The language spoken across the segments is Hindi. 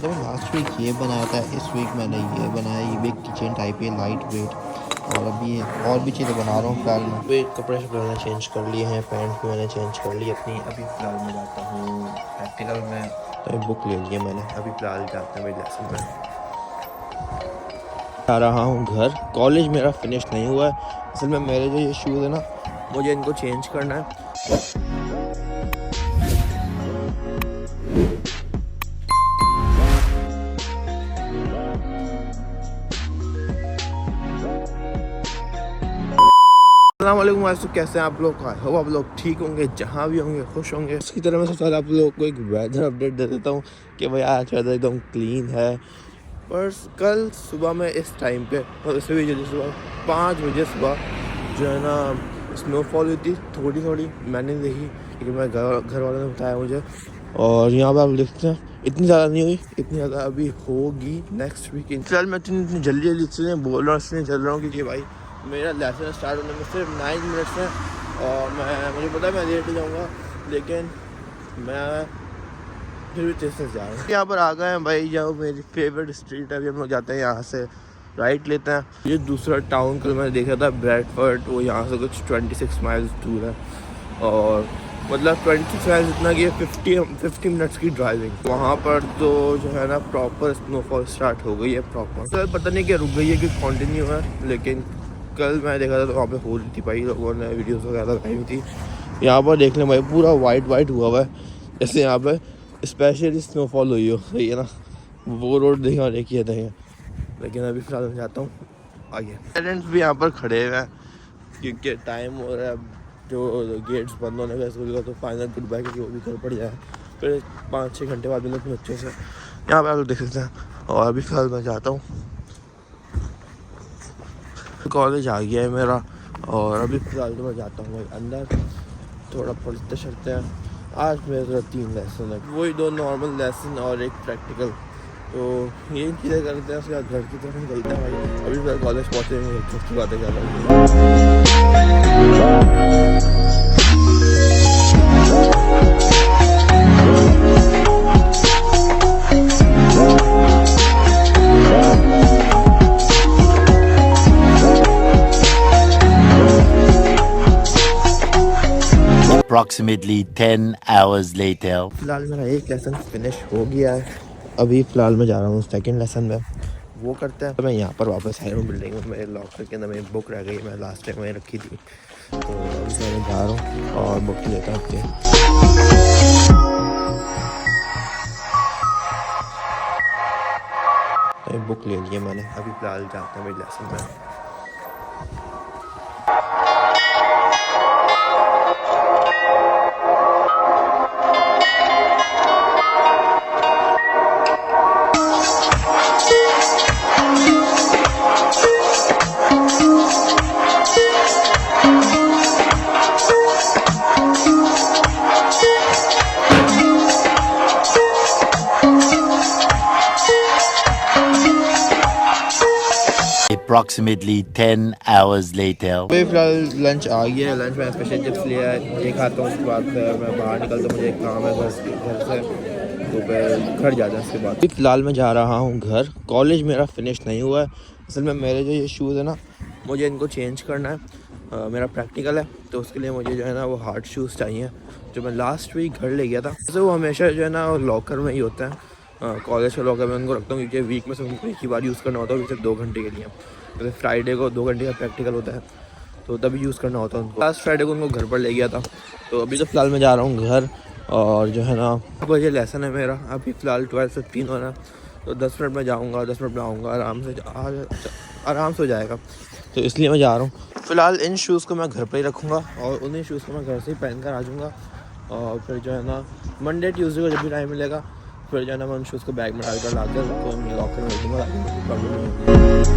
तो लास्ट वीक ये बनाया था, इस वीक मैंने ये बनाया। ये भी किचन टाइप है, लाइट वेट। और अभी और भी चीज़ें बना रहा हूँ फिलहाल में। वे कपड़े मैंने चेंज कर लिए हैं, पैंट भी मैंने चेंज कर ली अपनी। अभी फ़िलहाल मैं जाता हूँ प्रैक्टिकल में, तो एक बुक ले लिया मैंने। अभी फ़िलहाल जाते हैं मेरे लेसन में। आ रहा हूँ घर। कॉलेज मेरा फिनिश नहीं हुआ है। असल में मेरे जो ये शूज़ है ना, मुझे इनको चेंज करना है। अस्सलामुअलैकुम गाइस, तो कैसे हैं आप लोग? हो आप लोग ठीक होंगे, जहाँ भी होंगे खुश होंगे। इसकी तरह मैं सोचा आप लोगों को एक वेदर अपडेट दे देता हूँ कि भाई आज वेदर एकदम क्लीन है। पर कल सुबह में इस टाइम पे, और इससे भी जल्दी सुबह 5 बजे सुबह जो है ना स्नोफॉल हुई थी थोड़ी थोड़ी। मैंने देखी क्योंकि मैं घर वालों ने बताया मुझे। और यहाँ पर आप देखते हैं इतनी ज़्यादा नहीं हुई, इतनी ज़्यादा अभी होगी नेक्स्ट वीक। फिलहाल मैं इतनी जल्दी इसलिए बोल रहा हूँ, इसलिए चल रहा हूँ क्योंकि भाई मेरा लेसन स्टार्ट होने में सिर्फ 9 मिनट्स है। और मुझे पता है मैं लेट हो जाऊँगा, लेकिन मैं फिर भी तेज से जा रहा हूँ। यहाँ पर आ गए हैं भाई, जहाँ मेरी फेवरेट स्ट्रीट है। अभी हम लोग जाते हैं यहाँ से, राइट लेते हैं। ये दूसरा टाउन कल मैंने देखा था ब्रैडफर्ड, वो यहाँ से कुछ 26 माइल्स दूर है। और मतलब 26 माइल्स इतना कि 50 मिनट्स की ड्राइविंग। वहाँ पर तो जो है ना प्रॉपर स्नोफॉल स्टार्ट हो गई है प्रॉपर। कल पता नहीं क्या रुक गई है कि कंटिन्यू है, लेकिन कल मैं देखा था तो वहाँ पे हो रही थी भाई, लोगों ने वीडियोस वगैरह लगाई हुई थी। यहाँ पर देख लें भाई पूरा वाइट हुआ हुआ है, जैसे यहाँ पर स्पेशली स्नोफॉल हुई हो, सही है ना। वो रोड देखा और देखिए थे, लेकिन अभी फिलहाल मैं जाता हूँ आगे। पेरेंट्स भी यहाँ पर खड़े हुए हैं क्योंकि टाइम हो रहा है जो गेट्स बंद होने का स्कूल का, तो फाइनल गुड बाय क्योंकि वो भी घर पड़ जाए। फिर 5-6 घंटे बाद मिले अपने बच्चों से। यहाँ पर आप लोग देख सकते हैं। और अभी फिलहाल मैं जाता हूँ, कॉलेज आ गया है मेरा। और अभी फिलहाल तो मैं जाता हूँ अंदर, थोड़ा पढ़ते चढ़ते हैं। आज मेरे 3 लेसन है, वही 2 नॉर्मल लेसन और एक प्रैक्टिकल। तो यही चीज़ें करते हैं, उसके बाद घर की तरफ निकलते हैं भाई। अभी फिर कॉलेज पहुँचे की बातें कर रहा हूँ। Approximately 10 hours later. फिलहाल मेरा एक लेसन फिनिश हो गया है। अभी फ़िलहाल मैं जा रहा हूँ सेकंड लेसन में, वो करते हैं। तो मैं यहाँ पर वापस आया हूँ बिल्डिंग में। मेरे लॉकर के अंदर मेरी बुक रह गई, मैं लास्ट टाइम वहीं रखी थी। तो अभी से मैं जा रहा हूँ और बुक लेता हूँ अपनी। तो बुक ले लिया मैंने। अभी फ़िलहाल जाते हैं मेरे लेसन में। Approximately 10 hours later. अभी फिलहाल लंच आ गया है। लंच में स्पेशल चिप्स लिया है, ये खाता हूँ। उसके बाद मैं बाहर निकलता हूँ, मुझे एक काम है घर से, तो मैं घर जाता हूँ। उसके बाद अभी फ़िलहाल मैं जा रहा हूँ घर। कॉलेज मेरा फिनिश नहीं हुआ है। असल में मेरे जो ये शूज़ है ना, मुझे इनको चेंज करना है। मेरा प्रैक्टिकल है, तो उसके लिए मुझे जो है ना वो हार्ड शूज़ चाहिए, जो मैं लास्ट वीक घर ले गया था। वैसे वो हमेशा जो है ना लॉकर में ही होता है, कॉलेज के लॉकर में उनको रखता हूँ, क्योंकि वीक में से उनको एक ही बार यूज़ करना होता है, सिर्फ 2 घंटे के लिए। जैसे फ्राइडे को 2 घंटे का प्रैक्टिकल होता है, तो तभी यूज़ करना होता है उनको। लास्ट फ्राइडे को उनको घर पर ले गया था। तो अभी तो फ़िलहाल मैं जा रहा हूँ घर। और जो है ना बजे लेसन है मेरा। अभी फ़िलहाल 12:15 हो रहा है, तो 10 मिनट में जाऊँगा, 10 मिनट में आऊँगा, आराम से हो जाएगा। तो इसलिए मैं जा रहा हूँ। फ़िलहाल इन शूज़ को मैं घर पर ही रखूँगा और उन्हीं शूज़ को मैं घर से ही पहन कर आ जाऊँगा। और फिर जो है ना मंडे ट्यूसडे को जब भी टाइम मिलेगा, फिर जो है ना मैं उन शूज़ को बैग में डालकर लाकर तो मैं लॉकर में रखूँगा। प्रॉब्लम नहीं होगी।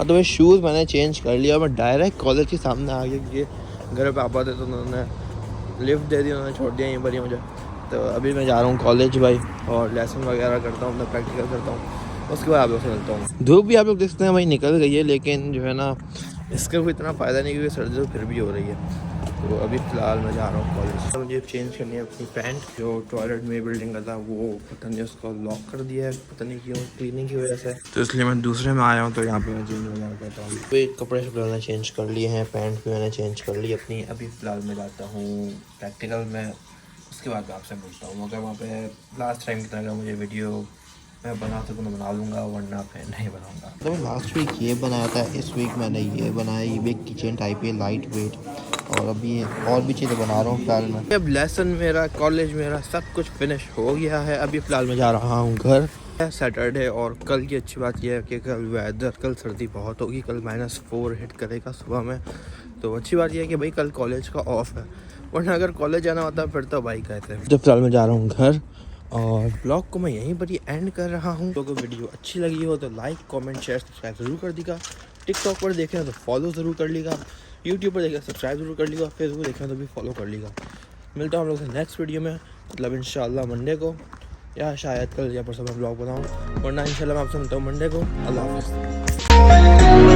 तो भाई शूज़ मैंने चेंज कर लिया और मैं डायरेक्ट कॉलेज के सामने आ गया, क्योंकि घर पे पापा थे तो उन्होंने लिफ्ट दे दी उन्होंने, छोड़ दिया यहीं पर ही मुझे। तो अभी मैं जा रहा हूँ कॉलेज भाई, और लेसन वगैरह करता हूँ, अपना प्रैक्टिकल करता हूँ, उसके बाद आप लोग से मिलता हूँ। धूप भी आप लोग देख सकते हैं भाई निकल गई है, लेकिन जो है ना इसका कोई इतना फ़ायदा नहीं, क्योंकि सर्दी तो फिर भी हो रही है। तो अभी फ़िलहाल मैं जा रहा हूँ कॉलेज। तो मुझे चेंज करनी है अपनी पैंट, जो टॉयलेट में बिल्डिंग का था वो पता नहीं उसको लॉक कर दिया है, पता नहीं क्यों, क्लीनिंग की वजह से। तो इसलिए मैं दूसरे में आया हूँ, तो यहाँ पे मैं चेंज वगैरह करता हूँ। तो कपड़े शपड़े मैंने चेंज कर लिए हैं, पैंट भी मैंने चेंज कर ली अपनी। अभी फ़िलहाल मैं जाता हूँ प्रैक्टिकल में, उसके बाद मैं आपसे मिलता हूँ। अगर वहाँ पे लास्ट टाइम की तरह मुझे वीडियो मैं बना सकूँ तो बना लूँगा, वरना फिर नहीं बनाऊँगा। तो लास्ट वीक ये बनाया था, इस वीक मैंने ये बनाया। ये भी किचन टाइप है, लाइट वेट, और अभी और भी चीज़ें बना रहा हूँ फ़िलहाल मैं। अब लेसन मेरा, कॉलेज मेरा सब कुछ फिनिश हो गया है। अभी फ़िलहाल मैं जा रहा हूँ घर। सैटरडे, और कल की अच्छी बात यह है कि कल वेदर, कल सर्दी बहुत होगी, कल -4 हिट करेगा सुबह में। तो अच्छी बात यह है कि भाई कल कॉलेज का ऑफ है, वरना अगर कॉलेज जाना होता फिर तो भाई कहते हैं। जब फिलहाल मैं जा रहा हूँ घर, और ब्लॉग को मैं यहीं पर ही एंड कर रहा हूँ। तो अगर वीडियो अच्छी लगी हो तो लाइक, कमेंट, शेयर, सब्सक्राइब ज़रूर कर दीजिएगा। टिकटॉक पर देखें तो फॉलो ज़रूर कर लीजिएगा, यूट्यूब पर देखें सब्सक्राइब ज़रूर कर लीजिएगा, फेसबुक देखें तो भी फॉलो कर लीजिएगा। मिलता हूँ हम लोग से नेक्स्ट वीडियो में, मतलब इंशाल्लाह मंडे को, या शायद कल या परसों मैं ब्लॉग बनाऊँ, वरना इंशाल्लाह मैं आपसे मिलता हूँ मंडे को। अल्लाह हाफ़िज़।